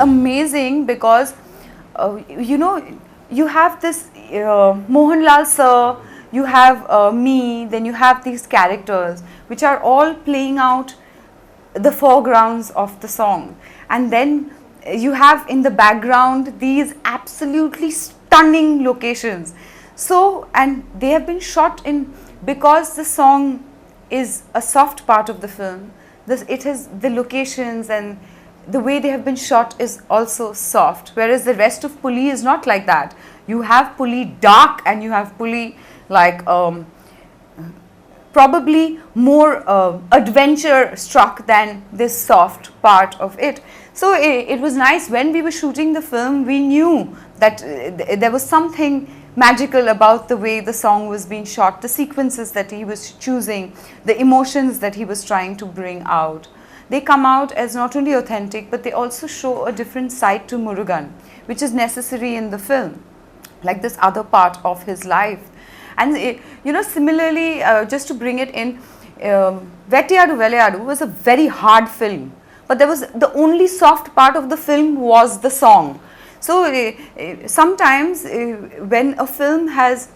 amazing because you have this Mohanlal sir, you have me, then you have these characters which are all playing out the foregrounds of the song, and then you have in the background these absolutely stunning locations. So, and they have been shot in, because the song is a soft part of the film, it has the locations and the way they have been shot is also soft, whereas the rest of Puli is not like that. You have Puli dark and you have Puli like probably more adventure struck than this soft part of it. So it was nice when we were shooting the film, we knew that there was something magical about the way the song was being shot, the sequences that he was choosing, the emotions that he was trying to bring out. They come out as not only authentic, but they also show a different side to Murugan, which is necessary in the film, like this other part of his life. And similarly, just to bring it in, Vettiyadu Velayadu was a very hard film, but there was the only soft part of the film was the song. So sometimes when a film has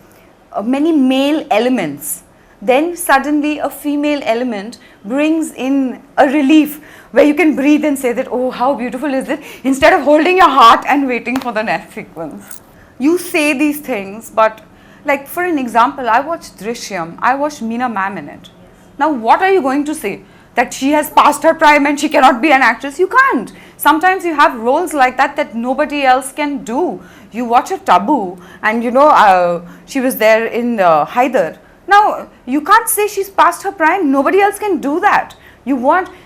many male elements, then suddenly a female element brings in a relief where you can breathe and say that, oh, how beautiful is it, instead of holding your heart and waiting for the next sequence. You say these things, but like for an example, I watched Drishyam, I watched Meena Ma'am in it. Now what are you going to say? That she has passed her prime and she cannot be an actress? You can't. Sometimes you have roles like that nobody else can do. You watch a Tabu and she was there in Haider. Now you can't say she's past her prime, nobody else can do that.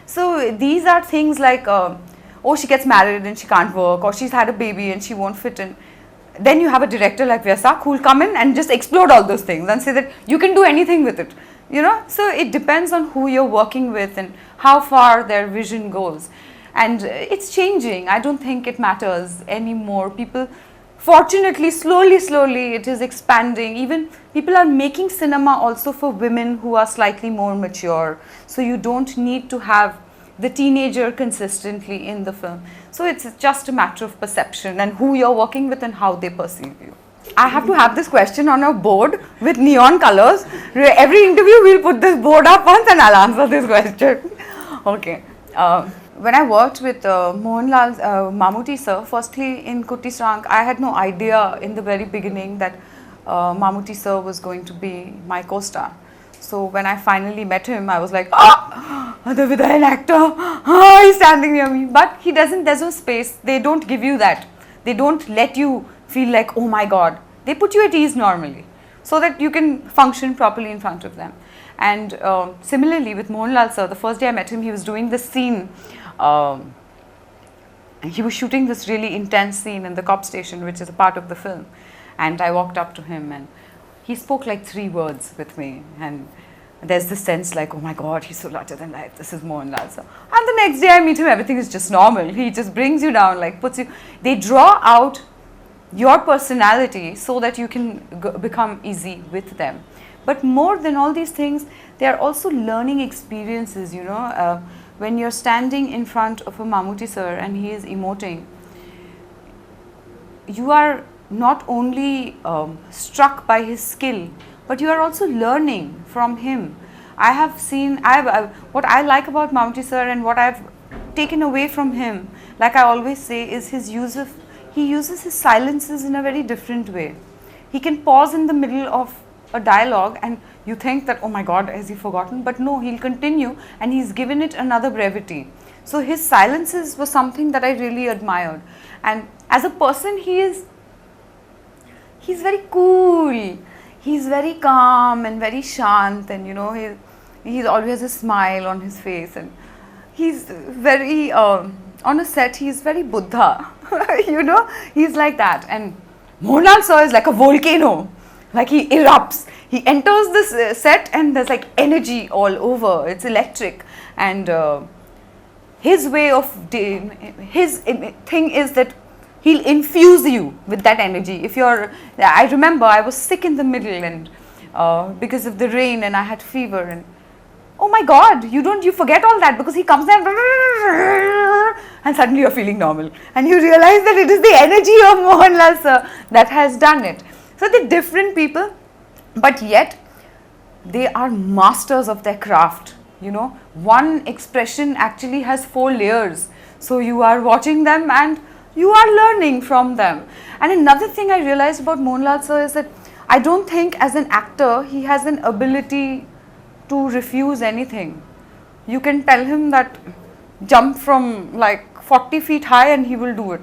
So these are things like, oh, she gets married and she can't work, or she's had a baby and she won't fit in. Then you have a director like Vyasak who will come in and just explode all those things and say that you can do anything with it. So it depends on who you're working with and how far their vision goes. And it's changing. I don't think it matters anymore. People, fortunately, slowly, it is expanding. Even people are making cinema also for women who are slightly more mature. So you don't need to have the teenager consistently in the film. So it's just a matter of perception and who you're working with and how they perceive you. I have to have this question on a board with neon colors. Every interview we'll put this board up once and I'll answer this question. Okay. When I worked with Mohanlal Mammootty sir, firstly in Kutti Strank, I had no idea in the very beginning that Mammootty sir was going to be my co-star. So when I finally met him, I was like, Adavida, an actor, he's standing near me. But he doesn't, there's no space. They don't give you that. They don't let you feel like, oh my God. They put you at ease normally so that you can function properly in front of them. And similarly with Mohanlal sir, the first day I met him, he was doing this scene. And he was shooting this really intense scene in the cop station, which is a part of the film. And I walked up to him and he spoke like 3 words with me. And there's this sense like, oh my God, he's so larger than life. This is Mohanlal sir. And the next day I meet him, everything is just normal. He just brings you down, like puts you. They draw out your personality so that you can become easy with them. But more than all these things, they are also learning experiences, when you're standing in front of a Mammootty sir and he is emoting, you are not only struck by his skill, but you are also learning from him. I have seen, what I like about Mammootty sir and what I've taken away from him, like I always say, is he uses his silences in a very different way. He can pause in the middle of a dialogue and you think that, oh my God, has he forgotten? But no, he'll continue and he's given it another brevity. So his silences was something that I really admired. And as a person, he's very cool. He's very calm and very shant, and he's always a smile on his face, and he's very on a set he's very Buddha. He's like that. And Mohanlal sir is like a volcano, like he erupts. He enters this set and there's like energy all over. It's electric, and his way of his thing is that he'll infuse you with that energy. I remember I was sick in the middle and because of the rain and I had fever, and oh my God, you forget all that because he comes there and suddenly you're feeling normal. And you realize that it is the energy of Mohanlal sir that has done it. So they're different people, but yet they are masters of their craft. You know, one expression actually has 4 layers. So you are watching them and you are learning from them. And another thing I realized about Mohanlal sir is that I don't think as an actor he has an ability to refuse anything. You can tell him that jump from like 40 feet high and he will do it.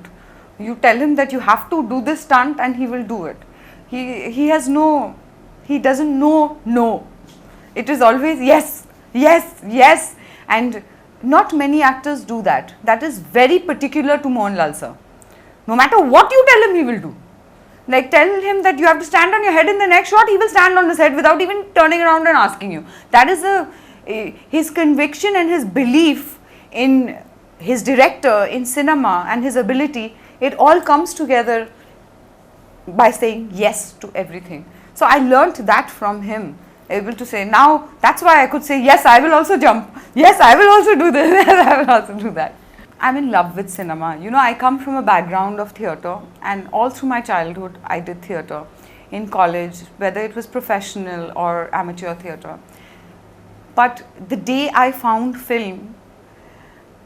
You tell him that you have to do this stunt and he will do it. He doesn't know no. It is always yes, yes, yes, and not many actors do that. That is very particular to Mohanlal sir. No matter what you tell him, he will do. Like tell him that you have to stand on your head in the next shot, he will stand on his head without even turning around and asking you. That is his conviction and his belief in his director, in cinema and his ability. It all comes together by saying yes to everything. So I learnt that from him. Able to say, now that's why I could say, yes, I will also jump. Yes, I will also do this. Yes, I will also do that. I'm in love with cinema. You know, I come from a background of theatre, and all through my childhood I did theatre in college, whether it was professional or amateur theatre. But the day I found film,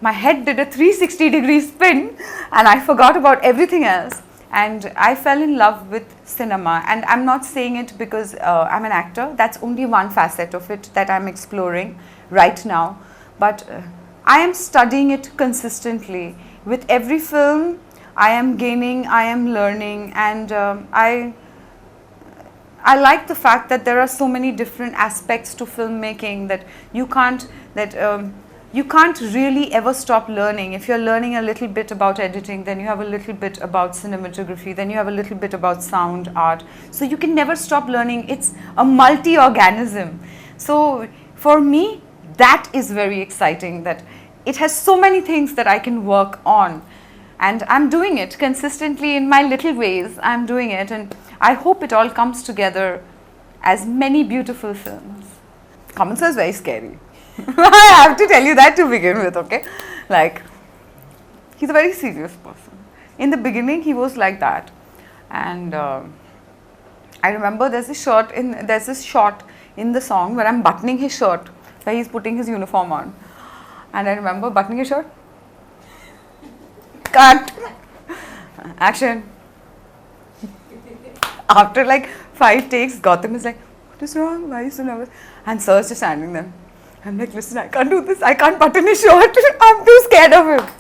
my head did a 360-degree spin and I forgot about everything else. And I fell in love with cinema, and I'm not saying it because I'm an actor. That's only one facet of it that I'm exploring right now. But I am studying it consistently. With every film, I am gaining, I am learning, and I like the fact that there are so many different aspects to filmmaking that you can't really ever stop learning. If you're learning a little bit about editing, then you have a little bit about cinematography, then you have a little bit about sound art. So you can never stop learning. It's a multi-organism. So for me, that is very exciting, that it has so many things that I can work on. And I'm doing it consistently in my little ways. I'm doing it, and I hope it all comes together as many beautiful films. Kamal sir is very scary. I have to tell you that to begin with, okay? Like, he's a very serious person. In the beginning, he was like that. And I remember there's this shot in the song where I'm buttoning his shirt, where he's putting his uniform on. And I remember buttoning his shirt. Cut. Action. After like 5 takes, Gautam is like, what is wrong? Why are you so nervous? And sir's just standing there. I'm like, listen, I can't do this. I can't button his shirt. I'm too scared of him.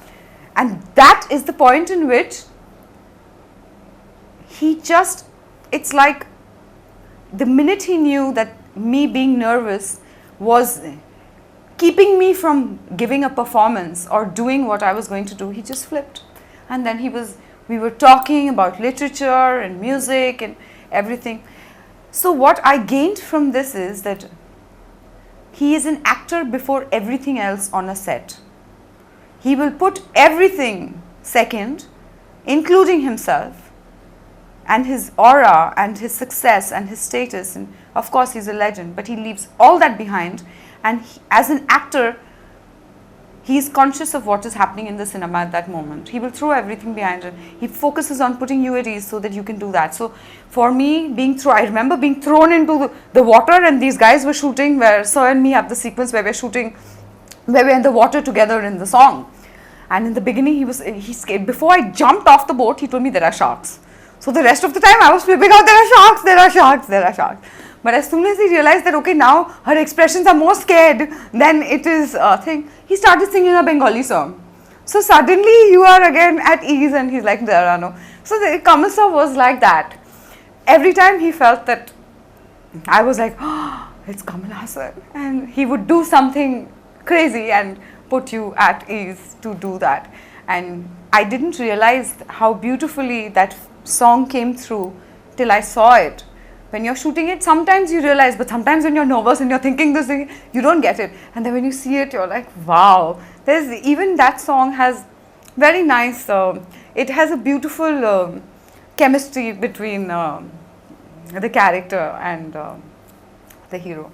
And that is the point in which it's like the minute he knew that me being nervous was keeping me from giving a performance or doing what I was going to do, he just flipped. And then we were talking about literature and music and everything. So what I gained from this is that he is an actor before everything else on a set. He will put everything second, including himself and his aura and his success and his status. And of course, he's a legend, but he leaves all that behind. And as an actor, he is conscious of what is happening in the cinema at that moment. He will throw everything behind it. He focuses on putting you at ease so that you can do that. So for me, I remember being thrown into the water, and these guys were shooting where Sir and me have the sequence where we're in the water together in the song. And in the beginning, he scared. Before I jumped off the boat, he told me there are sharks. So the rest of the time I was flipping out, there are sharks, there are sharks, there are sharks. But as soon as he realized that, okay, now her expressions are more scared than it is a thing, he started singing a Bengali song. So suddenly you are again at ease, and he's like, there are no. So the Kamal sir was like that. Every time he felt that, I was like, oh, it's Kamal Haasan. And he would do something crazy and put you at ease to do that. And I didn't realize how beautifully that song came through till I saw it. When you're shooting it, sometimes you realize, but sometimes when you're nervous and you're thinking this thing, you don't get it. And then when you see it, you're like, wow. Even that song has very nice, it has a beautiful chemistry between the character and the hero.